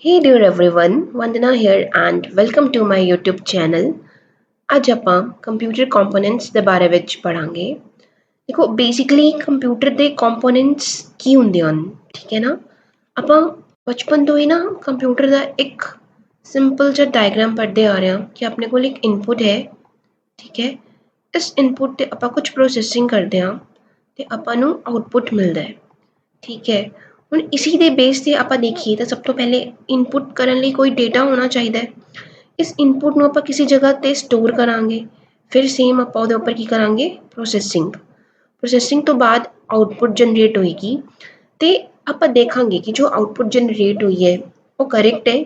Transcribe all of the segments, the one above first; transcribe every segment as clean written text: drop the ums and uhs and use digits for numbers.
Hey dear everyone, Vandana here and welcome to my YouTube channel। ਅੱਜ ਆਪਾਂ computer components ਦੇ ਬਾਰੇ ਵਿੱਚ ਪੜਾਂਗੇ। ਦੇਖੋ ਬੇਸਿਕਲੀ ਕੰਪਿਊਟਰ ਦੇ ਕੰਪੋਨੈਂਟਸ ਕੀ ਹੁੰਦੇ ਹਨ, ਠੀਕ ਹੈ ਨਾ। ਆਪਾਂ ਬਚਪਨ ਤੋਂ ਹੀ ਨਾ ਕੰਪਿਊਟਰ ਦਾ ਇੱਕ ਸਿੰਪਲ ਜਿਹਾ ਡਾਇਗਰਾਮ ਪੜ੍ਹਦੇ ਆ ਰਹੇ ਹਾਂ ਕਿ ਆਪਣੇ ਕੋਲ ਇੱਕ ਇਨਪੁਟ ਹੈ, ਠੀਕ ਹੈ। ਇਸ ਇਨਪੁਟ ਤੇ ਆਪਾਂ ਕੁਝ ਪ੍ਰੋਸੈਸਿੰਗ ਕਰਦੇ ਹਾਂ ਤੇ ਆਪਾਂ ਨੂੰ ਆਊਟਪੁੱਟ ਮਿਲਦਾ ਹੈ, ਠੀਕ ਹੈ। ਹੁਣ ਇਸੀ ਦੇ ਬੇਸ ਤੇ ਆਪਾਂ ਦੇਖੀਏ ਤਾਂ ਸਭ ਤੋਂ ਪਹਿਲੇ ਇਨਪੁਟ ਕਰਨ ਲਈ ਕੋਈ ਡੇਟਾ ਹੋਣਾ ਚਾਹੀਦਾ ਹੈ। ਇਸ ਇਨਪੁਟ ਨੂੰ ਆਪਾਂ ਕਿਸੇ ਜਗ੍ਹਾ ਤੇ ਸਟੋਰ ਕਰਾਂਗੇ, ਫਿਰ ਸੇਮ ਆਪਾਂ ਉਹਦੇ ਉੱਪਰ ਕੀ ਕਰਾਂਗੇ, ਪ੍ਰੋਸੈਸਿੰਗ ਤੋਂ ਬਾਅਦ ਆਊਟਪੁੱਟ ਜਨਰੇਟ ਹੋਏਗੀ ਤੇ ਆਪਾਂ ਦੇਖਾਂਗੇ ਕਿ ਜੋ ਆਊਟਪੁੱਟ ਜਨਰੇਟ ਹੋਈ ਹੈ ਉਹ ਕਰੈਕਟ ਹੈ,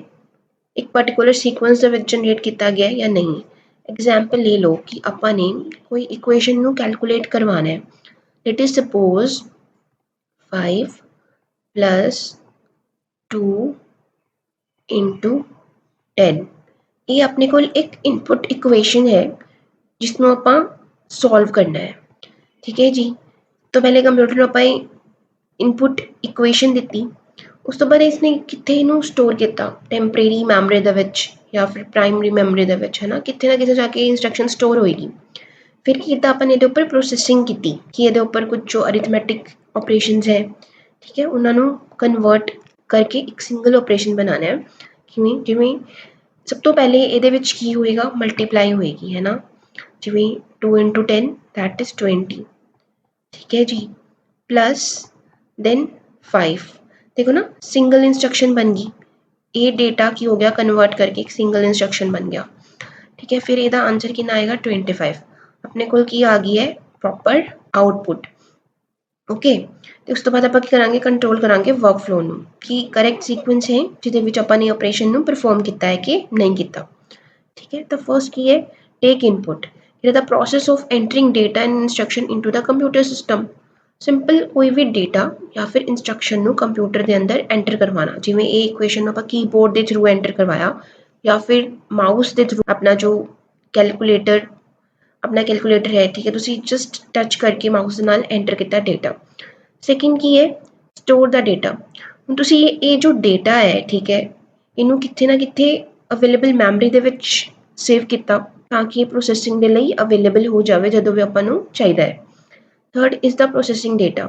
ਇੱਕ ਪਾਰਟਿਕੂਲਰ ਸੀਕੁਐਂਸ ਦੇ ਵਿੱਚ ਜਨਰੇਟ ਕੀਤਾ ਗਿਆ ਜਾਂ ਨਹੀਂ। ਐਗਜ਼ਾਮਪਲ ਲੈ ਲਓ ਕਿ ਆਪਾਂ ਨੇ ਕੋਈ ਇਕੁਏਸ਼ਨ ਨੂੰ ਕੈਲਕੂਲੇਟ ਕਰਵਾਉਣਾ ਹੈ। Let us suppose 5 plus 2 into 10 ਇਹ ਆਪਣੇ ਕੋਲ ਇੱਕ ਇਨਪੁਟ ਇਕੁਏਸ਼ਨ ਹੈ ਜਿਸ ਨੂੰ ਆਪਾਂ ਸੋਲਵ ਕਰਨਾ ਹੈ, ਠੀਕ ਹੈ ਜੀ। ਤੋਂ ਪਹਿਲੇ ਕੰਪਿਊਟਰ ਨੂੰ ਆਪਾਂ ਇਨਪੁਟ ਇਕੁਏਸ਼ਨ ਦਿੱਤੀ, ਉਸ ਤੋਂ ਬਾਅਦ ਇਸਨੇ ਕਿੱਥੇ ਇਹਨੂੰ ਸਟੋਰ ਕੀਤਾ, ਟੈਂਪਰੇਰੀ ਮੈਮਰੀ ਦੇ ਵਿੱਚ ਜਾਂ ਫਿਰ ਪ੍ਰਾਇਮਰੀ ਮੈਮਰੀ ਦੇ ਵਿੱਚ, ਹੈ ਨਾ। ਕਿਤੇ ਨਾ ਕਿਤੇ ਜਾ ਕੇ ਇੰਸਟਰਕਸ਼ਨ ਸਟੋਰ ਹੋਏਗੀ। ਫਿਰ ਕੀ ਕੀਤਾ ਆਪਾਂ ਨੇ, ਇਹਦੇ ਉੱਪਰ ਪ੍ਰੋਸੈਸਿੰਗ ਕੀਤੀ ਕਿ ਇਹਦੇ ਉੱਪਰ ਕੁਝ ਜੋ ਅਰਿਥਮੈਟਿਕ ਆਪਰੇਸ਼ਨਸ ਹੈ, ਠੀਕ ਹੈ, ਉਹਨਾਂ ਨੂੰ ਕਨਵਰਟ ਕਰਕੇ ਇੱਕ ਸਿੰਗਲ ਆਪਰੇਸ਼ਨ ਬਣਾਉਣਾ ਹੈ। ਕਿਵੇਂ, ਜਿਵੇਂ ਸਭ ਤੋਂ ਪਹਿਲੇ ਇਹਦੇ ਵਿੱਚ ਕੀ ਹੋਏਗਾ, ਮਲਟੀਪਲਾਈ ਹੋਏਗੀ, ਹੈ ਨਾ। ਜਿਵੇਂ 2 into 10 that is 20, ਠੀਕ ਹੈ ਜੀ, ਪਲਸ ਦੈਨ 5। ਦੇਖੋ ਨਾ, ਸਿੰਗਲ ਇੰਸਟਰਕਸ਼ਨ ਬਣ ਗਈ। ਇਹ ਡੇਟਾ ਕੀ ਹੋ ਗਿਆ, ਕਨਵਰਟ ਕਰਕੇ ਇੱਕ ਸਿੰਗਲ ਇੰਸਟਰਕਸ਼ਨ ਬਣ ਗਿਆ, ਠੀਕ ਹੈ। ਫਿਰ ਇਹਦਾ ਆਂਸਰ ਕਿੰਨਾ ਆਏਗਾ, 25। ਆਪਣੇ ਕੋਲ ਕੀ ਆ ਗਈ ਹੈ, ਪ੍ਰੋਪਰ ਆਊਟਪੁੱਟ, ਓਕੇ। ਤੇ ਉਸ ਤੋਂ ਬਾਅਦ ਆਪਾਂ ਕੀ ਕਰਾਂਗੇ, ਕੰਟਰੋਲ ਕਰਾਂਗੇ ਵਰਕ ਫਲੋ ਨੂੰ ਕਿ ਕਰੈਕਟ ਸੀਕੁਐਂਸ ਹੈ ਜਿਹਦੇ ਵਿੱਚ ਆਪਾਂ ਨੇ ਆਪਰੇਸ਼ਨ ਨੂੰ ਪਰਫਾਰਮ ਕੀਤਾ ਹੈ ਕਿ ਨਹੀਂ ਕੀਤਾ, ਠੀਕ ਹੈ। ਤਾਂ ਫਰਸਟ ਕੀ ਹੈ, take input, it is the process of entering data and instruction into the computer system. Simple ਕੋਈ ਵੀ ਡੇਟਾ ਜਾਂ ਫਿਰ ਇੰਸਟਰਕਸ਼ਨ ਨੂੰ ਕੰਪਿਊਟਰ ਦੇ ਅੰਦਰ ਐਂਟਰ ਕਰਵਾਉਣਾ। ਜਿਵੇਂ ਇਹ ਇਕੁਏਸ਼ਨ ਨੂੰ ਆਪਾਂ ਕੀਬੋਰਡ ਦੇ ਥਰੂ ਐਂਟਰ ਕਰਵਾਇਆ ਜਾਂ ਫਿਰ ਮਾਊਸ ਦੇ ਥਰੂ ਆਪਣਾ ਜੋ ਕੈਲਕੂਲੇਟਰ ਹੈ, ਠੀਕ ਹੈ, ਤੁਸੀਂ ਜਸਟ ਟੱਚ ਕਰਕੇ ਮਾਊਸ ਦੇ ਨਾਲ ਐਂਟਰ ਕੀਤਾ ਡੇਟਾ। ਸੈਕਿੰਡ ਕੀ ਹੈ, ਸਟੋਰ ਦਾ ਡੇਟਾ। ਹੁਣ ਤੁਸੀਂ ਇਹ ਜੋ ਡੇਟਾ ਹੈ, ਠੀਕ ਹੈ, ਇਹਨੂੰ ਕਿੱਥੇ ਨਾ ਕਿੱਥੇ ਅਵੇਲੇਬਲ ਮੈਮਰੀ ਦੇ ਵਿੱਚ ਸੇਵ ਕੀਤਾ ਤਾਂ ਕਿ ਇਹ ਪ੍ਰੋਸੈਸਿੰਗ ਦੇ ਲਈ ਅਵੇਲੇਬਲ ਹੋ ਜਾਵੇ ਜਦੋਂ ਵੀ ਆਪਾਂ ਨੂੰ ਚਾਹੀਦਾ ਹੈ। Third is the processing data.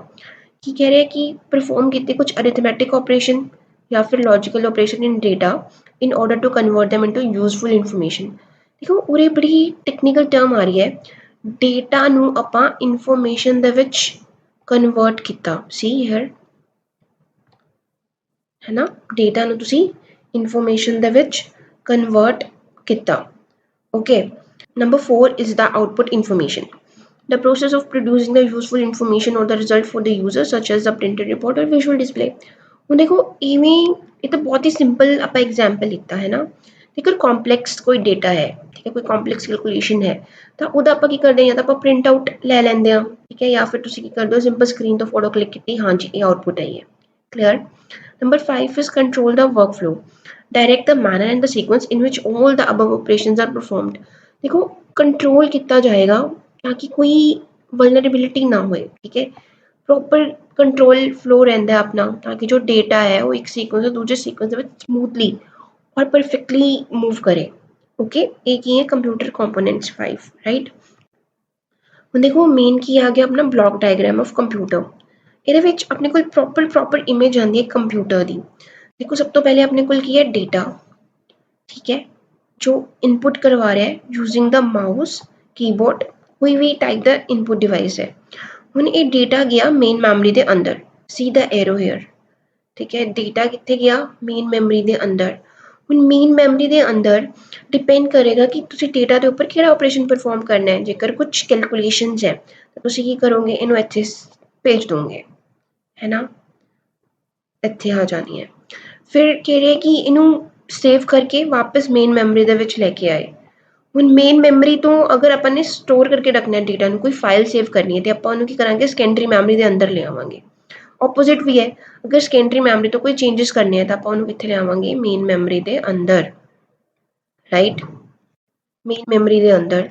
ਕੀ ਕਹਿ ਰਿਹਾ ਕਿ ਪਰਫਾਰਮ ਕੀਤੇ ਕੁਝ ਅਰਿਥਮੈਟਿਕ ਆਪਰੇਸ਼ਨ ਜਾਂ ਫਿਰ logical operation in data in order to convert them into useful information. ਦੇਖੋ ਉਰੇ ਬੜੀ ਟੈਕਨੀਕਲ ਟਰਮ ਆ ਰਹੀ ਹੈ, ਡੇਟਾ ਨੂੰ ਆਪਾਂ ਇਨਫੋਰਮੇਸ਼ਨ ਦੇ ਵਿੱਚ ਕਨਵਰਟ ਕੀਤਾ, ਸੀ ਹੇਅਰ, ਹੈ ਨਾ। ਡੇਟਾ ਨੂੰ ਤੁਸੀਂ ਇਨਫੋਰਮੇਸ਼ਨ ਦੇ ਵਿੱਚ ਕਨਵਰਟ ਕੀਤਾ, okay. Number 4 is the output information, the process of producing the useful information or the result for the user such as the printed report or visual display। ਹੁਣ ਦੇਖੋ ਇਵੇਂ, ਇਹ ਤਾਂ ਬਹੁਤ ਹੀ ਸਿੰਪਲ ਆਪਾਂ ਐਗਜ਼ਾਮਪਲ ਲਿੱਤਾ ਹੈ ਨਾ। ਜੇਕਰ ਕੰਪਲੈਕਸ ਕੋਈ ਡੇਟਾ ਹੈ, ਠੀਕ ਹੈ, ਕੋਈ ਕੰਪਲੈਕਸ ਕੈਲਕੂਲੇਸ਼ਨ ਹੈ ਤਾਂ ਉਹਦਾ ਆਪਾਂ ਕੀ ਕਰਦੇ ਹਾਂ, ਜਾਂ ਤਾਂ ਆਪਾਂ ਪ੍ਰਿੰਟ ਆਊਟ ਲੈ ਲੈਂਦੇ ਹਾਂ, ਠੀਕ ਹੈ, ਜਾਂ ਫਿਰ ਤੁਸੀਂ ਕੀ ਕਰਦੇ ਹੋ, ਸਿੰਪਲ ਸਕਰੀਨ ਤੋਂ ਫੋਟੋ ਕਲਿੱਕ ਕੀਤੀ, ਹਾਂਜੀ ਇਹ ਆਊਟਪੁੱਟ ਆਈ ਹੈ, clear. Number 5 is control the workflow, direct the manner and the sequence in which all the above operations are performed। देखो कंट्रोल किया जाएगा ताकि कोई वल्नरेबिलिटी ना होए, ठीक है। प्रॉपर कंट्रोल फ्लो रहता है अपना ताकि जो डेटा है वो एक सीक्वेंस से दूसरे सीक्वेंस में स्मूथली और परफेक्टली मूव करे, ओके। एक ही है कंप्यूटर कंपोनेंट्स 5, राइट। ਹੁਣ ਦੇਖੋ ਮੇਨ ਕੀ ਆ ਗਿਆ, ਆਪਣਾ ਬਲੌਕ ਡਾਇਗਰਾਮ ਆਫ ਕੰਪਿਊਟਰ। ਇਹਦੇ ਵਿੱਚ ਆਪਣੇ ਕੋਲ ਪ੍ਰੋਪਰ ਇਮੇਜ ਆਉਂਦੀ ਹੈ ਕੰਪਿਊਟਰ ਦੀ। ਦੇਖੋ ਸਭ ਤੋਂ ਪਹਿਲੇ ਆਪਣੇ ਕੋਲ ਕੀ ਹੈ, ਡੇਟਾ, ਠੀਕ ਹੈ, ਜੋ ਇਨਪੁਟ ਕਰਵਾ ਰਿਹਾ ਹੈ ਯੂਜ਼ਿੰਗ ਦਾ ਮਾਊਸ, ਕੀਬੋਰਡ, ਕੋਈ ਵੀ ਟਾਈਪ ਦਾ ਇਨਪੁਟ ਡਿਵਾਈਸ ਹੈ। ਹੁਣ ਇਹ ਡੇਟਾ ਗਿਆ ਮੇਨ ਮੈਮਰੀ ਦੇ ਅੰਦਰ, ਸੀ ਦਾ ਐਰੋ ਹੇਅਰ, ਠੀਕ ਹੈ। ਡੇਟਾ ਕਿੱਥੇ ਗਿਆ, ਮੇਨ ਮੈਮਰੀ ਦੇ ਅੰਦਰ। ਹੁਣ ਮੇਨ ਮੈਮਰੀ ਦੇ ਅੰਦਰ ਡਿਪੈਂਡ ਕਰੇਗਾ ਕਿ ਤੁਸੀਂ ਡੇਟਾ ਦੇ ਉੱਪਰ ਕਿਹੜਾ ਆਪਰੇਸ਼ਨ ਪਰਫਾਰਮ ਕਰਨਾ ਹੈ। ਜੇਕਰ ਕੁਝ ਕੈਲਕੂਲੇਸ਼ਨਸ ਹੈ ਤਾਂ ਤੁਸੀਂ ਕੀ ਕਰੋਗੇ, ਇਹਨੂੰ ਇੱਥੇ ਭੇਜ ਦੋਗੇ, ਹੈ ਨਾ, ਇੱਥੇ ਆ ਜਾਣੀ ਹੈ। ਫਿਰ ਕਹਿ ਰਹੇ ਕਿ ਇਹਨੂੰ ਸੇਵ ਕਰਕੇ ਵਾਪਸ ਮੇਨ ਮੈਮਰੀ ਦੇ ਵਿੱਚ ਲੈ ਕੇ ਆਏ। ਹੁਣ ਮੇਨ ਮੈਮਰੀ ਤੋਂ ਅਗਰ ਆਪਾਂ ਨੇ ਸਟੋਰ ਕਰਕੇ ਰੱਖਣਾ ਡੇਟਾ ਨੂੰ, ਕੋਈ ਫਾਈਲ ਸੇਵ ਕਰਨੀ ਹੈ, ਤੇ ਆਪਾਂ ਉਹਨੂੰ ਕੀ ਕਰਾਂਗੇ, ਸੈਕੰਡਰੀ ਮੈਮਰੀ ਦੇ ਅੰਦਰ ਲੈ ਆਵਾਂਗੇ। ਆਪੋਜ਼ਿਟ ਵੀ ਹੈ, ਅਗਰ ਸੈਕੰਡਰੀ ਮੈਮਰੀ ਤੋਂ ਕੋਈ ਚੇਂਜਸ ਕਰਨੇ ਆ ਤਾਂ ਆਪਾਂ ਉਹਨੂੰ ਕਿੱਥੇ ਲਿਆਵਾਂਗੇ, ਮੇਨ ਮੈਮਰੀ ਦੇ ਅੰਦਰ, ਰਾਈਟ, ਮੇਨ ਮੈਮਰੀ ਦੇ ਅੰਦਰ।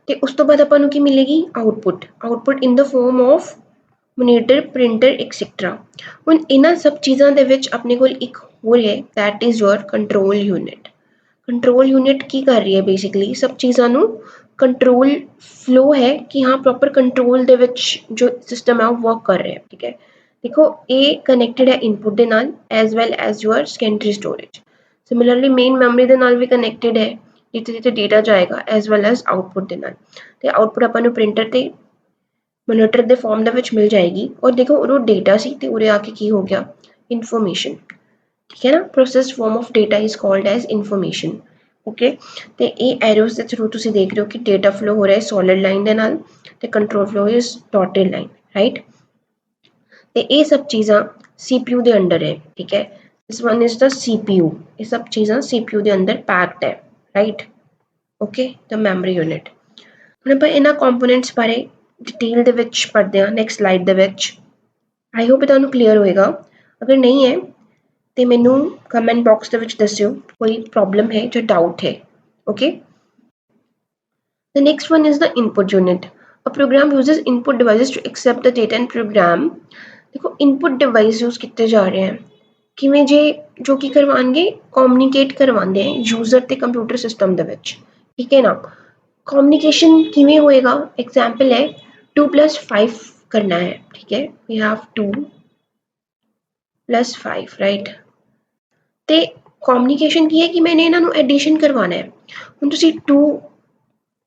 ਤੇ ਉਸ ਤੋਂ ਬਾਅਦ ਆਪਾਂ ਨੂੰ ਕੀ ਮਿਲੇਗੀ, output in the farm of monitor, printer etcetera. ਹੁਣ ਇਹਨਾਂ ਸਭ ਚੀਜ਼ਾਂ ਦੇ ਵਿੱਚ ਆਪਣੇ ਕੋਲ ਇੱਕ हो रही है that is your control unit. Control unit ਕੀ ਕਰ ਰਹੀ ਹੈ ਬੇਸਿਕਲੀ ਸਭ ਚੀਜ਼ਾਂ ਨੂੰ ਕੰਟਰੋਲ ਫਲੋ ਹੈ ਕਿ ਹਾਂ ਪ੍ਰੋਪਰ ਕੰਟਰੋਲ ਦੇ ਵਿੱਚ ਜੋ ਸਿਸਟਮ ਹੈ ਉਹ ਵਰਕ ਕਰ ਰਿਹਾ ਹੈ ਠੀਕ ਹੈ। ਦੇਖੋ ਇਹ ਕਨੈਕਟਡ ਹੈ ਇਨਪੁਟ ਦੇ ਨਾਲ as well as your secondary storage. Similarly main memory ਦੇ ਨਾਲ ਵੀ ਕਨੈਕਟਡ ਹੈ ਜਿੱਥੇ ਜਿੱਥੇ ਡੇਟਾ ਜਾਏਗਾ ਐਜ਼ ਵੈਲ ਐਜ਼ ਆਊਟਪੁੱਟ ਦੇ ਨਾਲ। ਤੇ ਆਊਟਪੁੱਟ ਆਪਾਂ ਨੂੰ ਪ੍ਰਿੰਟਰ ਤੇ ਮੋਨੀਟਰ ਦੇ ਫਾਰਮ ਦੇ ਵਿੱਚ ਮਿਲ ਜਾਏਗੀ ਔਰ ਦੇਖੋ ਉਦੋਂ ਡੇਟਾ ਸੀ ਤੇ ਉਰੇ ਆ ਕੇ ਕੀ ਹੋ ਗਿਆ ਇਨਫੋਰਮੇਸ਼ਨ ਠੀਕ ਹੈ ਨਾ। Process farm of data is called as information okay. ਤੇ ਇਹ ਐਰੋਜ਼ ਦੇ ਥਰੂ ਤੁਸੀਂ ਦੇਖ ਰਹੇ ਹੋ ਕਿ ਡੇਟਾ ਫਲੋ ਹੋ ਰਿਹਾ ਹੈ ਸੋਲਿਡ ਲਾਈਨ ਦੇ ਨਾਲ ਤੇ control flow is dotted line right. ਤੇ ਇਹ ਸਭ ਚੀਜ਼ਾਂ CPU ਦੇ ਅੰਡਰ ਹੈ ਠੀਕ ਹੈ। This one is the CPU। ਇਹ ਸਭ ਚੀਜ਼ਾਂ CPU ਦੇ ਅੰਦਰ ਪੈਕਡ ਹੈ right okay the memory unit. ਹੁਣ ਆਪਾਂ ਇਹਨਾਂ ਕੰਪੋਨੈਂਟਸ ਬਾਰੇ ਡਿਟੇਲ ਦੇ ਵਿੱਚ ਪੜ੍ਹਦੇ ਹਾਂ ਨੈਕਸਟ ਸਲਾਈਡ ਦੇ ਵਿੱਚ। ਆਈ ਹੋਪ ਤੁਹਾਨੂੰ ਕਲੀਅਰ ਹੋਏਗਾ। ਅਗਰ ਨਹੀਂ ਹੈ ਤੇ ਮੈਨੂੰ ਕਮੈਂਟ ਬਾਕਸ ਦੇ ਵਿੱਚ ਦੱਸਿਓ ਕੋਈ ਪ੍ਰੋਬਲਮ ਹੈ ਜਾਂ ਡਾਊਟ ਹੈ okay. The next one is the input unit. A program uses input devices to accept the data and program। ਦੇਖੋ input device यूज ਕੀਤੇ ਜਾ ਰਹੇ ਹਨ ਕਿਵੇਂ ਜੇ ਜੋ ਕੀ ਕਰਵਾਉਣਗੇ ਕਮਿਊਨੀਕੇਟ ਕਰਵਾਉਂਦੇ ਹੈ ਯੂਜ਼ਰ ਤੇ ਕੰਪਿਊਟਰ ਸਿਸਟਮ ਦੇ ਵਿੱਚ ਠੀਕ ਹੈ ਨਾ। ਕਮਿਊਨੀਕੇਸ਼ਨ ਕਿਵੇਂ ਹੋਏਗਾ ਐਗਜ਼ਾਮਪਲ ਹੈ 2+5 ਕਰਨਾ ਹੈ ਠੀਕ ਹੈ we have 2+5 ਰਾਈਟ। ਤੇ ਕਮਿਊਨੀਕੇਸ਼ਨ ਕੀ ਹੈ ਕਿ ਮੈਨੇ ਇਹਨਾਂ ਨੂੰ ਐਡੀਸ਼ਨ ਕਰਵਾਉਣਾ ਹੈ। ਹੁਣ ਤੁਸੀਂ 2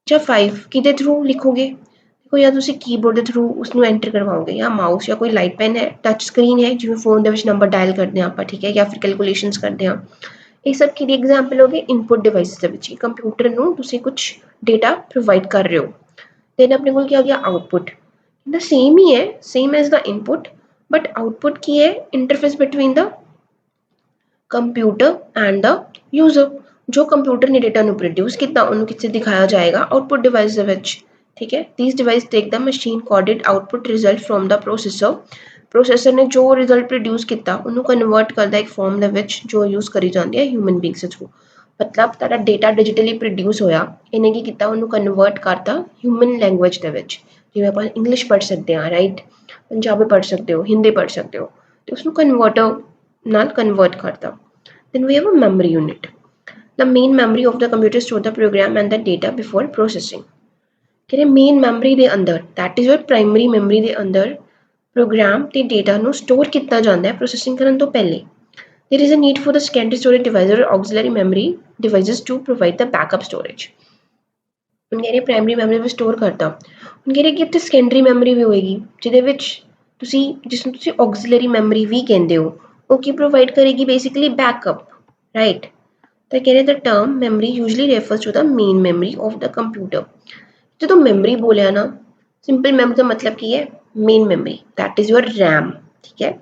ਜਾਂ 5 ਕਿਹਦੇ ਥਰੂ ਲਿਖੋਗੇ ਦੇਖੋ ਜਾਂ ਤੁਸੀਂ ਕੀਬੋਰਡ ਦੇ ਥਰੂ ਉਸਨੂੰ ਐਂਟਰ ਕਰਵਾਓਗੇ ਜਾਂ ਮਾਊਸ ਜਾਂ ਕੋਈ ਲਾਈਟ ਪੈਨ ਹੈ ਟੱਚ ਸਕਰੀਨ ਹੈ ਜਿਵੇਂ ਫੋਨ ਦੇ ਵਿੱਚ ਨੰਬਰ ਡਾਇਲ ਕਰਦੇ ਹਾਂ ਆਪਾਂ ਠੀਕ ਹੈ ਜਾਂ ਫਿਰ ਕੈਲਕੂਲੇਸ਼ਨਸ ਕਰਦੇ ਹਾਂ। ਇਹ ਸਭ ਕਿਹਦੀ ਐਗਜ਼ਾਮਪਲ ਹੋ ਗਈ ਇਨਪੁਟ ਡਿਵਾਈਸਿਸ ਦੇ ਵਿੱਚ ਕੰਪਿਊਟਰ ਨੂੰ ਤੁਸੀਂ ਕੁਛ ਡੇਟਾ ਪ੍ਰੋਵਾਈਡ ਕਰ ਰਹੇ ਹੋ। ਦੈਨ ਆਪਣੇ ਕੋਲ ਕੀ ਆ ਗਿਆ ਆਊਟਪੁੱਟ ਦਾ ਸੇਮ ਹੀ ਹੈ same as the input but output ਕੀ ਹੈ interface between the computer and the user. ਜੋ ਕੰਪਿਊਟਰ ਨੇ ਡੇਟਾ ਨੂੰ ਪ੍ਰੋਡਿਊਸ ਕੀਤਾ ਉਹਨੂੰ ਕਿੱਥੇ ਦਿਖਾਇਆ ਜਾਏਗਾ ਆਊਟਪੁੱਟ ਡਿਵਾਈਸ ਦੇ ਵਿੱਚ ਠੀਕ ਹੈ। These device take the machine coded output result from the processor. Processor ਨੇ ਜੋ ਰਿਜ਼ਲਟ ਪ੍ਰੋਡਿਊਸ ਕੀਤਾ ਉਹਨੂੰ ਕਨਵਰਟ ਕਰਦਾ ਇੱਕ ਫਾਰਮ ਦੇ ਵਿੱਚ ਜੋ ਯੂਜ਼ ਕਰੀ ਜਾਂਦੀ ਹੈ ਹਿਊਮਨ ਬੀਂਗਸ ਦੇ ਥਰੂ। ਮਤਲਬ ਤੁਹਾਡਾ ਡੇਟਾ ਡਿਜੀਟਲੀ ਪ੍ਰੋਡਿਊਸ ਹੋਇਆ ਇਹਨੇ ਕੀ ਕੀਤਾ ਉਹਨੂੰ ਕਨਵਰਟ ਕਰਤਾ ਹਿਊਮਨ ਲੈਂਗੁਏਜ ਦੇ ਵਿੱਚ ਜਿਵੇਂ ਆਪਾਂ ਇੰਗਲਿਸ਼ ਪੜ੍ਹ ਸਕਦੇ ਹਾਂ ਰਾਈਟ ਪੰਜਾਬੀ ਪੜ੍ਹ ਸਕਦੇ ਹੋ ਹਿੰਦੀ ਪੜ੍ਹ ਸਕਦੇ ਹੋ ਤੇ ਉਸਨੂੰ ਕਨਵਰਟਰ ਨਾਲ ਕਨਵਰਟ ਕਰਤਾ। Then we have a memory unit. The main memory of the computer store the program and the data before processing। ਕਿ ਮੇਨ ਮੈਮਰੀ ਦੇ ਅੰਦਰ that is your primary memory ਦੇ ਅੰਦਰ ਪ੍ਰੋਗਰਾਮ ਤੇ ਡੇਟਾ ਨੂੰ store ਕੀਤਾ ਜਾਂਦਾ ਹੈ ਪ੍ਰੋਸੈਸਿੰਗ ਕਰਨ ਤੋਂ ਪਹਿਲੇ। There is a need for the secondary storage device or auxiliary memory devices to provide the backup storage। ਹੁਣ ਕਹਿੰਦੇ ਪ੍ਰਾਇਮਰੀ ਮੈਮਰੀ ਵਿੱਚ ਸਟੋਰ ਕਰਤਾ ਹੁਣ ਕਹਿੰਦੇ ਕਿ ਇੱਥੇ ਸੈਕੰਡਰੀ ਮੈਮਰੀ ਵੀ ਹੋਏਗੀ ਜਿਹਦੇ ਵਿੱਚ ਤੁਸੀਂ ਜਿਸਨੂੰ ਤੁਸੀਂ ਆਕਸਿਲਰੀ ਮੈਮਰੀ ਵੀ ਕਹਿੰਦੇ ਹੋ ਉਹ ਕੀ ਪ੍ਰੋਵਾਈਡ ਕਰੇਗੀ ਬੇਸਿਕਲੀ ਬੈਕਅਪ ਰਾਈਟ। ਤਾਂ ਕਹਿ ਰਹੇ the term memory usually refers to the main memory of the computer. ਜਦੋਂ ਮੈਮਰੀ ਬੋਲਿਆ ਨਾ ਸਿੰਪਲ ਮੈਮਰੀ ਦਾ ਮਤਲਬ ਕੀ ਹੈ main memory that is your RAM ਠੀਕ ਹੈ।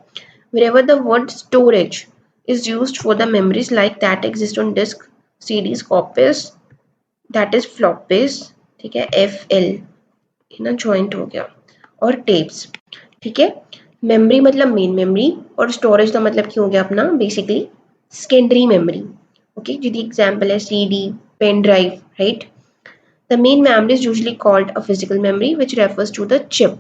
wherever the word storage is used for the memories like that exist on disk CDs copies that is floppies ठीक है FL ना जॉइंट हो गया और टेप्स ठीक है। मेमोरी मतलब मेन मेमोरी और स्टोरेज का मतलब क्या हो गया अपना बेसिकली सेकेंडरी मेमोरी ओके जिसकी एग्जांपल है CD pen drive right. The main memory is usually called a physical memory which refers to the chip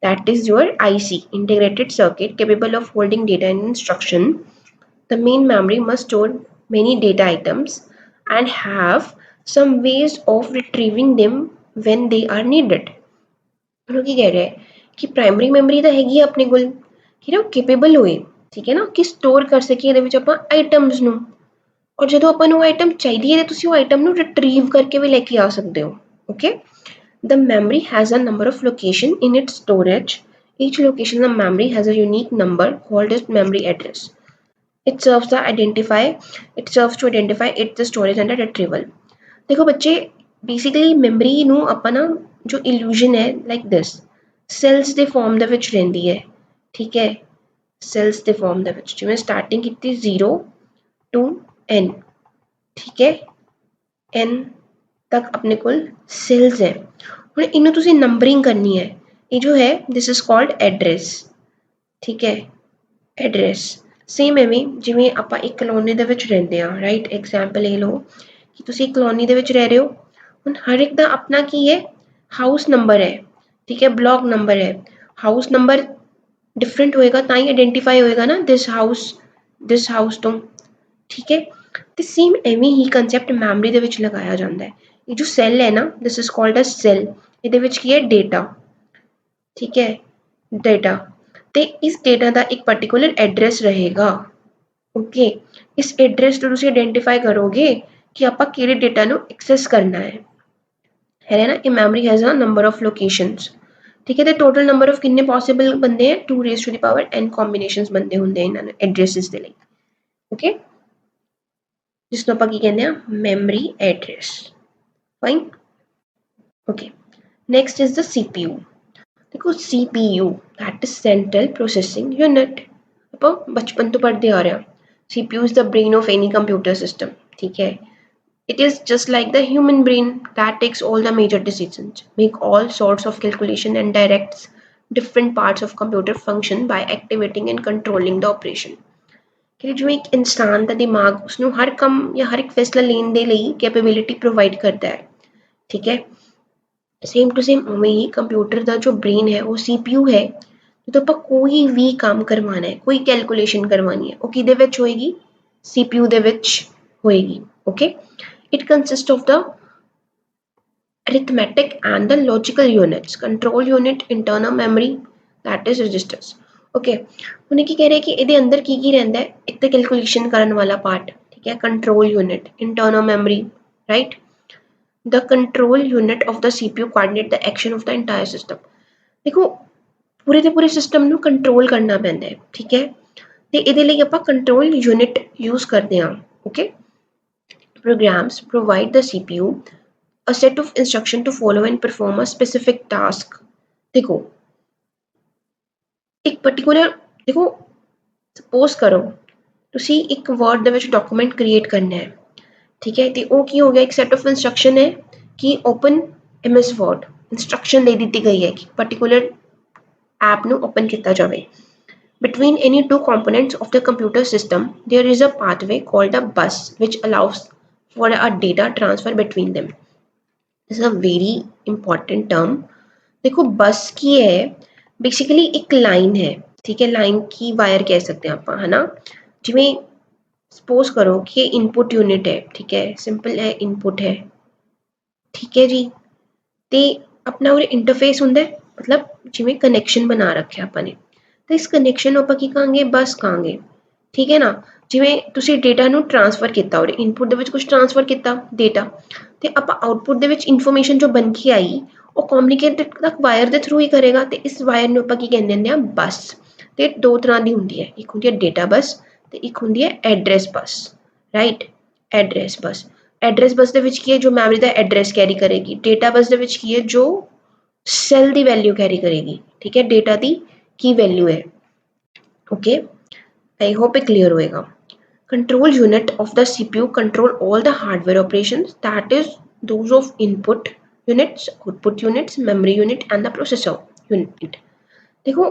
that is your IC integrated circuit capable of holding data and instruction। The main memory must store many data items and have some ways of retrieving them when they are needed। ਉਹਨੂੰ ਕੀ ਕਹਿ ਰਿਹਾ ਕਿ primary memory ਤਾਂ ਹੈਗੀ ਆ ਆਪਣੇ ਕੋਲ ਕਿ ਨਾ ਉਹ ਕੈਪੇਬਲ ਹੋਏ ਠੀਕ ਹੈ ਨਾ ਕਿ ਸਟੋਰ ਕਰ ਸਕੀਏ ਇਹਦੇ ਵਿੱਚ ਆਪਾਂ ਆਈਟਮਸ ਨੂੰ ਔਰ ਜਦੋਂ ਆਪਾਂ ਨੂੰ ਆਈਟਮ ਚਾਹੀਦੀ ਹੈ ਤਾਂ ਤੁਸੀਂ ਉਹ ਆਈਟਮ ਨੂੰ ਰਿਟਰੀਵ ਕਰਕੇ ਵੀ ਲੈ ਕੇ ਆ ਸਕਦੇ ਹੋ okay. The memory has a number of location in its storage each location the memory has a unique number called as memory address. It serves to identify it the storage and the retrieval। देखो बच्चे basically memory ਨੂੰ ਆਪਾਂ ਨਾ ਜੋ ਇਲੂਜ਼ਨ ਹੈ like this cells ਦੇ farm ਦੇ ਵਿੱਚ ਰਹਿੰਦੀ ਹੈ ਠੀਕ ਹੈ। ਸੈਲਸ ਦੇ ਫਾਰਮ ਦੇ ਵਿੱਚ ਜਿਵੇਂ ਸਟਾਰਟਿੰਗ ਕੀਤੀ 0 to n ਠੀਕ ਹੈ n ਤੱਕ ਆਪਣੇ ਕੋਲ ਸੈਲਸ ਹੈ। ਹੁਣ ਇਹਨੂੰ ਤੁਸੀਂ ਨੰਬਰਿੰਗ ਕਰਨੀ ਹੈ ਇਹ ਜੋ ਹੈ ਦਿਸ ਇਜ਼ ਕਾਲਡ ਐਡਰੈਸ ਠੀਕ ਹੈ ਐਡਰੈਸ। ਸੇਮ ਐਵੇਂ ਜਿਵੇਂ ਆਪਾਂ ਇੱਕ ਕਲੋਨੀ ਦੇ ਵਿੱਚ ਰਹਿੰਦੇ ਹਾਂ ਰਾਈਟ ਐਗਜ਼ਾਮਪਲ ਇਹ ਲਓ ਕਿ ਤੁਸੀਂ ਇੱਕ ਕਲੋਨੀ ਦੇ ਵਿੱਚ ਰਹਿ ਰਹੇ ਹੋ ਹੁਣ ਹਰ ਇੱਕ ਦਾ ਆਪਣਾ ਕੀ ਹੈ ਹਾਊਸ ਨੰਬਰ ਹੈ ਠੀਕ ਹੈ ਬਲੌਕ ਨੰਬਰ ਹੈ। ਹਾਊਸ ਨੰਬਰ ਡਿਫਰੈਂਟ ਹੋਏਗਾ ਤਾਂ ਹੀ ਆਇਡੈਂਟੀਫਾਈ ਹੋਏਗਾ ਨਾ ਦਿਸ ਹਾਊਸ ਤੋਂ ਠੀਕ ਹੈ। ਤੇ ਸੇਮ ਐਵੇਂ ਹੀ ਕੰਸੈਪਟ ਮੈਮਰੀ ਦੇ ਵਿੱਚ ਲਗਾਇਆ ਜਾਂਦਾ ਹੈ। ਇਹ ਜੋ ਸੈੱਲ ਹੈ ਨਾ, this is called a cell, ਇਹਦੇ ਵਿੱਚ ਕੀ ਹੈ, ਡੇਟਾ, ਠੀਕ ਹੈ, ਡੇਟਾ, ਤੇ ਇਸ ਡੇਟਾ ਦਾ ਇੱਕ ਪਾਰਟਿਕੂਲਰ ਐਡਰੈਸ ਰਹੇਗਾ। ਓਕੇ, ਇਸ ਐਡਰੈਸ ਤੋਂ ਤੁਸੀਂ ਆਇਡੈਂਟੀਫਾਈ ਕਰੋਗੇ ਕਿ ਆਪਾਂ ਕਿਹੜੇ ਡੇਟਾ ਨੂੰ ਐਕਸੈਸ ਕਰਨਾ ਹੈ ਨਾ। ਇਹ memory has a number of locations, ਠੀਕ ਹੈ। ਤੇ ਟੋਟਲ ਨੰਬਰ ਆਫ ਕਿੰਨੇ ਪੋਸੀਬਲ ਬੰਦੇ ਹੈ, 2 ਰੇਜ਼ ਟੂ ਦੀ ਪਾਵਰ n ਕੰਬੀਨੇਸ਼ਨਸ ਬੰਦੇ ਹੁੰਦੇ ਇਹਨਾਂ ਨੂੰ ਐਡਰੈਸਿਸ ਦੇ ਲਈ। ਓਕੇ, ਜਿਸ ਨੂੰ ਆਪਾਂ ਕੀ ਕਹਿੰਦੇ ਆ, memory address. Fine. Okay, next is the CPU। ਦੇਖੋ CPU that is central processing unit, ਆਪਾਂ ਬਚਪਨ ਤੋਂ ਪੜ੍ਹਦੇ ਆ ਰਹੇ ਹਾਂ, CPU is the brain of any computer system, ਠੀਕ ਹੈ। It is just like the human brain that takes all the major decisions, make all sorts of calculation and directs different parts of computer function by activating and controlling the operation। ਕਿ ਜਿਵੇਂ ਇੱਕ ਇਨਸਾਨ ਦਾ ਦਿਮਾਗ ਉਸਨੂੰ ਹਰ ਕੰਮ ਜਾਂ ਹਰ ਇੱਕ ਫੈਸਲਾ ਲੈਣ ਦੇ ਲਈ ਕੈਪੇਬਿਲਿਟੀ ਪ੍ਰੋਵਾਈਡ ਕਰਦਾ ਹੈ, ਠੀਕ ਹੈ। ਸੇਮ ਟੂ ਸੇਮ ਉਵੇਂ ਹੀ ਕੰਪਿਊਟਰ ਦਾ ਜੋ ਬ੍ਰੇਨ ਹੈ ਉਹ CPU ਹੈ। ਜਦੋਂ ਆਪਾਂ ਕੋਈ ਵੀ ਕੰਮ ਕਰਵਾਉਣਾ ਹੈ, ਕੋਈ ਕੈਲਕੂਲੇਸ਼ਨ ਕਰਵਾਉਣੀ ਹੈ, ਉਹ ਕਿਹਦੇ ਵਿੱਚ ਹੋਏਗੀ, CPU ਦੇ ਵਿੱਚ ਹੋਏਗੀ। Okay, it consist of the arithmetic and the logical units, control unit, internal memory, that is registers। Okay, ਉਹਨੇ ਕੀ ਕਹਿ ਰਿਹਾ ਕਿ ਇਹਦੇ ਅੰਦਰ ਕੀ ਕੀ ਰਹਿੰਦਾ ਹੈ, ਇੱਕ ਤਾਂ ਕੈਲਕੂਲੇਸ਼ਨ ਕਰਨ ਵਾਲਾ ਪਾਰਟ, ਠੀਕ ਹੈ, control unit, internal memory, right. The control unit of the CPU coordinate the action of the entire system। ਦੇਖੋ ਪੂਰੇ ਦੇ ਪੂਰੇ ਸਿਸਟਮ ਨੂੰ ਕੰਟਰੋਲ ਕਰਨਾ ਪੈਂਦਾ ਹੈ, ਠੀਕ ਹੈ, ਤੇ ਇਹਦੇ ਲਈ ਆਪਾਂ ਕੰਟਰੋਲ ਯੂਨਿਟ ਯੂਜ਼ ਕਰਦੇ ਹਾਂ। Okay, programs provide the CPU a set of instruction to follow and perform a specific task। ਦੇਖੋ ਇੱਕ ਪਾਰਟਿਕੂਲਰ, ਦੇਖੋ ਸਪੋਜ਼ ਕਰੋ ਤੁਸੀਂ ਇੱਕ ਵਰਡ ਦੇ ਵਿੱਚ ਡਾਕੂਮੈਂਟ ਕ੍ਰੀਏਟ ਕਰਨਾ ਹੈ, ਠੀਕ ਹੈ, ਤੇ ਉਹ ਕੀ ਹੋ ਗਿਆ, ਇੱਕ ਸੈਟ ਆਫ ਇੰਸਟਰਕਸ਼ਨ ਹੈ ਕਿ ਓਪਨ MS ਵਰਡ, ਇੰਸਟਰਕਸ਼ਨ ਦੇ ਦਿੱਤੀ ਗਈ ਹੈ ਕਿ ਪਾਰਟਿਕੂਲਰ ਐਪ ਨੂੰ ਓਪਨ ਕੀਤਾ ਜਾਵੇ। Between any two components of the computer system, there is a pathway called a bus which allows for a data transfer between them। This is a very important term। देखो बस की है basically एक line है, ठीक है, line की wire कह सकते हैं आप, है ना। जिमें सपोज करो कि इनपुट यूनिट है, ठीक है, सिंपल है, इनपुट है, ठीक है जी। ਤੇ ਆਪਣਾ ਉਹ ਇੰਟਰਫੇਸ ਹੁੰਦਾ ਹੈ, ਮਤਲਬ ਜਿਵੇਂ ਕਨੈਕਸ਼ਨ ਬਣਾ ਰੱਖਿਆ ਆਪਾਂ ਨੇ, ਤਾਂ ਇਸ ਕਨੈਕਸ਼ਨ ਨੂੰ ਆਪਾਂ ਕੀ ਕਹਾਂਗੇ, ਬੱਸ ਕਹਾਂਗੇ, ਠੀਕ ਹੈ ਨਾ। ਜਿਵੇਂ ਤੁਸੀਂ ਡੇਟਾ ਨੂੰ ਟਰਾਂਸਫਰ ਕੀਤਾ, ਔਰ ਇਨਪੁਟ ਦੇ ਵਿੱਚ ਕੁਝ ਟਰਾਂਸਫਰ ਕੀਤਾ ਡੇਟਾ, ਤੇ ਆਪਾਂ ਆਊਟਪੁੱਟ ਦੇ ਵਿੱਚ ਇਨਫੋਰਮੇਸ਼ਨ ਜੋ ਬਣ ਕੇ ਆਈ ਉਹ ਕਮਿਊਨੀਕੇਟ ਤੱਕ ਵਾਇਰ ਦੇ ਥਰੂ ਹੀ ਕਰੇਗਾ, ਤੇ ਇਸ ਵਾਇਰ ਨੂੰ ਆਪਾਂ ਕੀ ਕਹਿੰਦੇ ਹੁੰਦੇ ਆ, ਬੱਸ। ਤੇ ਦੋ ਤਰ੍ਹਾਂ ਦੀ ਹੁੰਦੀ ਹੈ, ਇੱਕ ਹੁੰਦੀ ਹੈ ਡੇਟਾ ਬੱਸ ਤੇ ਇੱਕ ਹੁੰਦੀ ਹੈ ਐਡਰੈਸ ਬੱਸ, ਰਾਈਟ। ਐਡਰੈਸ ਬੱਸ, ਐਡਰੈਸ ਬੱਸ ਦੇ ਵਿੱਚ ਕੀ ਹੈ, ਜੋ ਮੈਮਰੀ ਦਾ ਐਡਰੈਸ ਕੈਰੀ ਕਰੇਗੀ। ਡੇਟਾ ਬੱਸ ਦੇ ਵਿੱਚ ਕੀ ਹੈ, ਜੋ ਸੈੱਲ ਦੀ ਵੈਲਿਊ ਕੈਰੀ ਕਰੇਗੀ, ਠੀਕ ਹੈ, ਡੇਟਾ ਦੀ ਕੀ ਵੈਲਿਊ ਹੈ। ਓਕੇ, ਆਈ ਹੋਪ ਇਹ ਕਲੀਅਰ ਹੋਏਗਾ। Control unit of the CPU control all the hardware operations, that is those of input units, output units, memory unit and the processor unit। देखो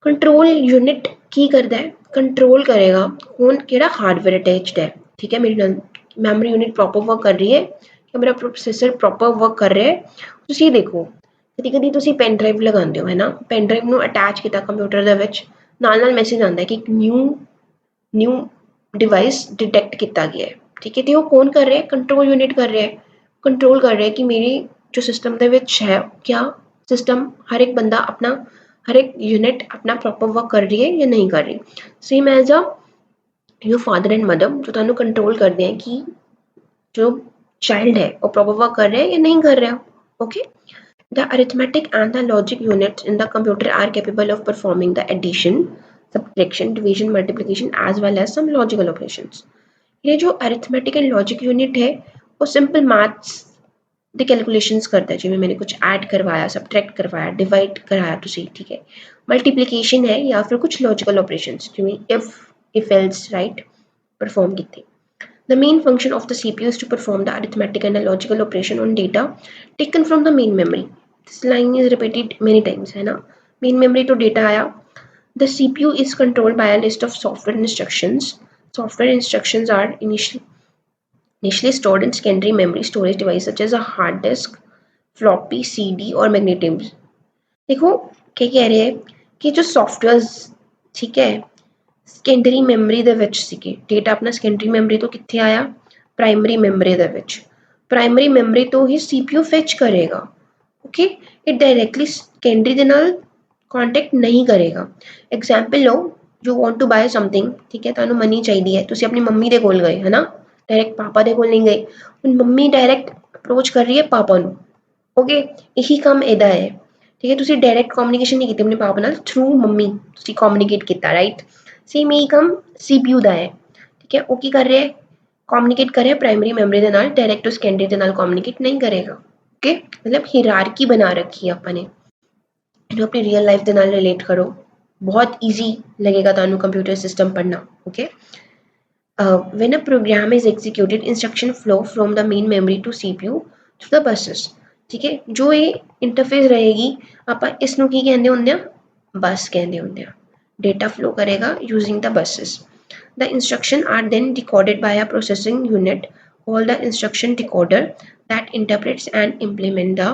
control unit की करता है, control करेगा कौन केड़ा hardware attached है, ठीक है, मेरी मैमरी यूनिट प्रॉपर वर्क कर रही है कि मेरा प्रोसेसर प्रॉपर वर्क कर रहा है। ਤੁਸੀਂ ਦੇਖੋ ਕਦੀ ਕਦੀ ਤੁਸੀਂ ਪੈਨ ਡਰਾਈਵ ਲਗਾਉਂਦੇ ਹੋ, ਹੈ ਨਾ, ਪੈਨ ਡਰਾਈਵ ਨੂੰ ਅਟੈਚ ਕੀਤਾ ਕੰਪਿਊਟਰ ਦੇ ਵਿੱਚ, ਨਾਲ ਨਾਲ ਮੈਸੇਜ ਆਉਂਦਾ ਕਿ ਇੱਕ ਨਿਊ ਡਿਵਾਈਸ ਡਿਟੈਕਟ ਕੀਤਾ ਗਿਆ ਹੈ, ਠੀਕ ਹੈ, ਤੇ ਉਹ ਕੌਣ ਕਰ ਰਿਹਾ, ਕੰਟਰੋਲ ਯੂਨਿਟ ਕਰ ਰਿਹਾ ਹੈ, ਕੰਟਰੋਲ ਕਰ ਰਿਹਾ ਕਿ ਮੇਰੀ ਜੋ ਸਿਸਟਮ ਦੇ ਵਿੱਚ ਹੈ, ਕਿਆ ਸਿਸਟਮ ਹਰ ਇੱਕ ਬੰਦਾ ਆਪਣਾ, हर एक यूनिट अपना प्रॉपर वर्क कर रही है या नहीं कर रही। Same as a your father and mother जो तुहानू कंट्रोल करते हैं कि जो चाइल्ड है वो प्रॉपर वर्क कर रहा है या नहीं कर रहा। Okay, the arithmetic and the logic units in the computer are capable of performing the addition, subtraction, division, multiplication as well as some logical operations. ये जो अरिथमेटिक एंड लॉजिक यूनिट है वो सिंपल मैथ्स दी calculations करता है, जिमें मैंने कुछ add करवाया, सबट्रैक्ट करवाया, डिवाइड कराया तुसी, ठीक है, मल्टीप्लिकेशन है या फिर कुछ लॉजिकल ऑपरेशंस जिमें इफ एल्स, राइट, परफॉर्म कीते। The main function of the CPU is to perform the arithmetic and the logical operation on data taken from the main memory। This line is repeated many times, है ना। main memory to data आया। The CPU is controlled by a list of software instructions। Software instructions are initially stored in secondary memory storage device such as a hard disk, floppy, CD और magnetomes। देखो क्या कह रहे हैं कि जो softwares, ठीक है, ਸੈਕੰਡਰੀ ਮੈਮਰੀ ਦੇ ਵਿੱਚ ਸੀਗੇ। ਡੇਟਾ ਆਪਣਾ ਸੈਕੰਡਰੀ ਮੈਮਰੀ ਤੋਂ ਕਿੱਥੇ ਆਇਆ, ਪ੍ਰਾਇਮਰੀ ਮੈਮਰੀ ਦੇ ਵਿੱਚ। ਪ੍ਰਾਇਮਰੀ ਮੈਮਰੀ ਤੋਂ ਹੀ CPU ਫੈਚ ਕਰੇਗਾ। ਓਕੇ, ਇਹ ਡਾਇਰੈਕਟਲੀ ਸੈਕੰਡਰੀ ਦੇ ਨਾਲ ਕੰਟੈਕਟ ਨਹੀਂ ਕਰੇਗਾ। ਐਗਜ਼ਾਮਪਲ ਲਓ, you want to buy something, ਠੀਕ ਹੈ, ਤੁਹਾਨੂੰ ਮਨੀ ਚਾਹੀਦੀ ਹੈ, ਤੁਸੀਂ ਆਪਣੀ ਮੰਮੀ ਦੇ ਕੋਲ ਗਏ ਹੈ ਨਾ, ਡਾਇਰੈਕਟ ਪਾਪਾ ਦੇ ਕੋਲ ਨਹੀਂ ਗਏ। ਹੁਣ ਮੰਮੀ ਡਾਇਰੈਕਟ ਅਪਰੋਚ ਕਰ ਰਹੀ ਹੈ ਪਾਪਾ ਨੂੰ। ਓਕੇ, ਇਹੀ ਕੰਮ ਇਹਦਾ ਹੈ, ਠੀਕ ਹੈ। ਤੁਸੀਂ ਡਾਇਰੈਕਟ ਕਮਿਊਨੀਕੇਸ਼ਨ ਨਹੀਂ ਕੀਤੀ ਆਪਣੇ ਪਾਪਾ ਨਾਲ, ਥਰੂ ਮੰਮੀ ਤੁਸੀਂ ਕਮਿਊਨੀਕੇਟ ਕੀਤਾ, ਰਾਈਟ। ਸੇਮ ਇਹੀ ਕੰਮ CPU ਦਾ ਹੈ, ਠੀਕ ਹੈ। ਉਹ ਕੀ ਕਰ ਰਿਹਾ ਹੈ, ਕਮਿਊਨੀਕੇਟ ਕਰ ਰਿਹਾ ਪ੍ਰਾਇਮਰੀ ਮੈਮਰੀ ਦੇ ਨਾਲ, ਡਾਇਰੈਕਟ ਟੂ ਸੈਕੰਡਰੀ ਦੇ ਨਾਲ ਕਮਿਊਨੀਕੇਟ ਨਹੀਂ ਕਰੇਗਾ। ਓਕੇ, ਮਤਲਬ ਹੀਰਾਰਕੀ ਬਣਾ ਰੱਖੀ ਹੈ ਆਪਾਂ ਨੇ। ਇਹਨੂੰ ਆਪਣੀ ਰੀਅਲ ਲਾਈਫ ਦੇ ਨਾਲ ਰਿਲੇਟ ਕਰੋ, ਬਹੁਤ ਈਜ਼ੀ ਲੱਗੇਗਾ ਤੁਹਾਨੂੰ ਕੰਪਿਊਟਰ ਸਿਸਟਮ ਪੜ੍ਹਨਾ। Okay, when a program is executed, instruction flow from the main memory to CPU to the buses, ਠੀਕ ਹੈ। ਜੋ ਇਹ ਇੰਟਰਫੇਸ ਰਹੇਗੀ, ਆਪਾਂ ਇਸ ਨੂੰ ਕੀ ਕਹਿੰਦੇ ਹੁੰਦੇ ਆ, ਬੱਸ ਕਹਿੰਦੇ ਹੁੰਦੇ ਆ। ਡੇਟਾ ਫਲੋ ਕਰੇਗਾ using the buses. The instruction are then decoded by a processing unit called the instruction decoder that interprets and implement the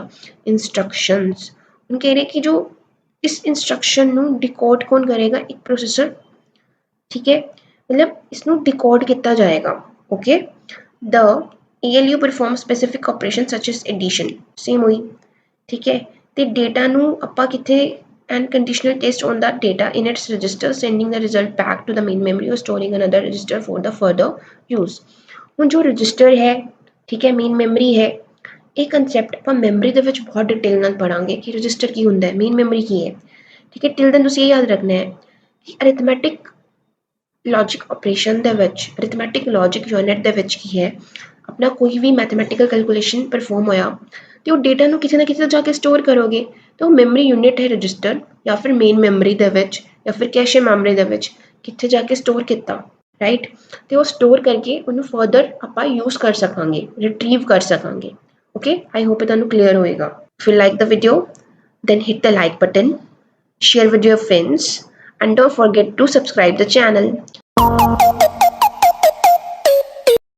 instructions. ਹੁਣ ਕਹਿ ਰਹੇ ਕਿ ਜੋ ਇਸ instruction ਨੂੰ decode ਕੌਣ ਕਰੇਗਾ, ਇੱਕ processor, ਠੀਕ ਹੈ। ਮਤਲਬ ਇਸਨੂੰ ਡਿਕੋਡ ਕੀਤਾ ਜਾਏਗਾ। Okay, the ALU perform specific operation such as addition, same ਹੋਈ, ਠੀਕ ਹੈ। ਤੇ ਡੇਟਾ ਨੂੰ ਆਪਾਂ ਕਿੱਥੇ, and conditional test on the data in its register, sending the result back to the main memory or storing another register for the further use. ਹੁਣ ਜੋ register ਹੈ, ਠੀਕ ਹੈ, ਮੇਨ ਮੈਮਰੀ ਹੈ, ਇਹ ਕੰਸੈਪਟ ਆਪਾਂ ਮੈਮਰੀ ਦੇ ਵਿੱਚ ਬਹੁਤ ਡਿਟੇਲ ਨਾਲ ਪੜਾਂਗੇ ਕਿ ਰਜਿਸਟਰ ਕੀ ਹੁੰਦਾ ਹੈ, ਮੇਨ ਮੈਮਰੀ ਕੀ ਹੈ, ਠੀਕ ਹੈ। ਟਿਲ ਦੈਨ ਤੁਸੀਂ ਇਹ ਯਾਦ ਰੱਖਣਾ ਹੈ ਕਿ ਅਰਿਥਮੈਟਿਕ ਲੌਜਿਕ ਆਪਰੇਸ਼ਨ ਦੇ ਵਿੱਚ, ਅਰਿਥਮੈਟਿਕ ਲੌਜਿਕ ਯੂਨਿਟ ਦੇ ਵਿੱਚ ਕੀ ਹੈ, ਆਪਣਾ ਕੋਈ ਵੀ ਮੈਥਮੈਟੀਕਲ ਕੈਲਕੂਲੇਸ਼ਨ ਪਰਫੋਰਮ ਹੋਇਆ ਤੇ ਉਹ ਡੇਟਾ ਨੂੰ ਕਿਸੇ ਨਾ ਕਿਸੇ ਜਾ ਕੇ ਸਟੋਰ ਕਰੋਗੇ, ਤਾਂ ਉਹ ਮੈਮਰੀ ਯੂਨਿਟ ਹੈ ਰਜਿਸਟਰ, ਜਾਂ ਫਿਰ ਮੇਨ ਮੈਮਰੀ ਦੇ ਵਿੱਚ, ਜਾਂ ਫਿਰ ਕੈਸ਼ੇ ਮੈਮਰੀ ਦੇ ਵਿੱਚ ਕਿੱਥੇ ਜਾ ਕੇ ਸਟੋਰ ਕੀਤਾ, ਰਾਈਟ। ਤੇ ਉਹ ਸਟੋਰ ਕਰਕੇ ਉਹਨੂੰ ਫਰਦਰ ਆਪਾਂ ਯੂਜ਼ ਕਰ ਸਕਾਂਗੇ, ਰਿਟਰੀਵ ਕਰ ਸਕਾਂਗੇ। ਓਕੇ, ਆਈ ਹੋਪ ਇਹ ਤੁਹਾਨੂੰ ਕਲੀਅਰ ਹੋਏਗਾ। If you like the video, then hit the like button, share with your friends, and don't forget to subscribe the channel.